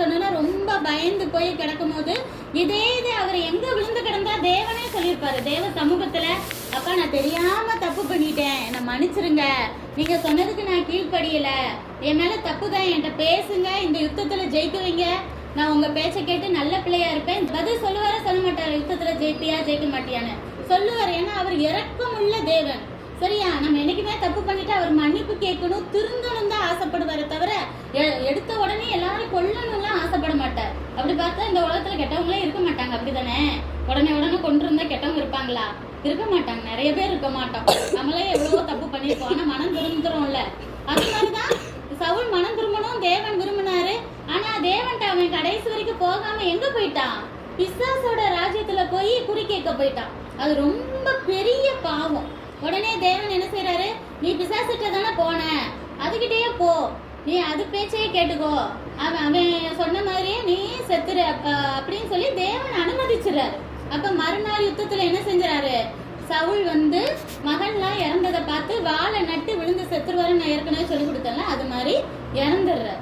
சொன்னா ரொம்ப பயந்து போய் கிடக்கும் போது இதே அவர் எங்க விழுந்து கிடந்தா தேவனே சொல்லியிருப்பாரு தேவ சமூகத்துல, அப்பா நான் தெரியாம தப்பு பண்ணிட்டேன், என்னை மன்னிச்சிருங்க, நீங்க சொன்னதுக்கு நான் கீழ்ப்படியல, என் மேல தப்பு தான், என்கிட்ட பேசுங்க, இந்த யுத்தத்துல ஜெயிக்குவீங்க, நான் உங்க பேச்சை கேட்டு நல்ல பிள்ளையா இருப்பேன். பதில் சொல்லுவார சொல்ல மாட்டாரு, யுத்தத்துல ஜெயிப்பியா ஜெயிக்க மாட்டியான்னு சொல்லுவாரு. ஏன்னா அவர் இரக்கமுள்ள தேவன். சரியா, நம்ம என்னைக்குமே தப்பு பண்ணிட்டு அவர் மன்னிப்பு கேட்கணும், திருந்தணும் தான் ஆசைப்படுவாரே தவிர எடுத்த உடனே எல்லாரும் கொல்லணும்லாம் ஆசைப்பட மாட்டார். அப்படி பார்த்தா இந்த உலகத்துல கெட்டவங்களே இருக்க மாட்டாங்க, அப்படிதானே? உடனே கொண்டு இருந்தா கெட்டவங்க இருப்பாங்களா? இருக்க மாட்டாங்க, நிறைய பேர் இருக்க மாட்டோம். நம்மளே எவ்வளவோ தப்பு பண்ணிருக்கோம், ஆனா மனம் திருந்துறோம்ல. அது மாதிரிதான் சவுல் மனம் திரும்பணும் தேவன் விரும்பினாரு. ஆனா தேவன்ட்ட அவன் கடைசி வரைக்கும் போகாம எங்க போயிட்டான்? பிசாசோட ராஜ்யத்துல போய் குறி கேட்க போயிட்டான். அது ரொம்ப பெரிய பாவம். உடனே தேவன் என்ன செய்யறாரு, நீ பிசாசிட்ட தானே போன, அதுகிட்டயே போ, நீ அது பேச்சையே கேட்டுக்கோ, அவன் சொன்ன மாதிரியே நீ செத்துரு அப்படின்னு சொல்லி தேவன் அனுமதிச்சுறாரு. அப்ப மறுநாள் யுத்தத்துல என்ன செஞ்சாரு, சவுல் மகன்லாம் இறந்ததை பார்த்து வாழை நட்டு விழுந்து செத்துருவாருன்னு நான் ஏற்கனவே சொல்லி கொடுத்தேன்ல, அது மாதிரி இறந்துடுறாரு.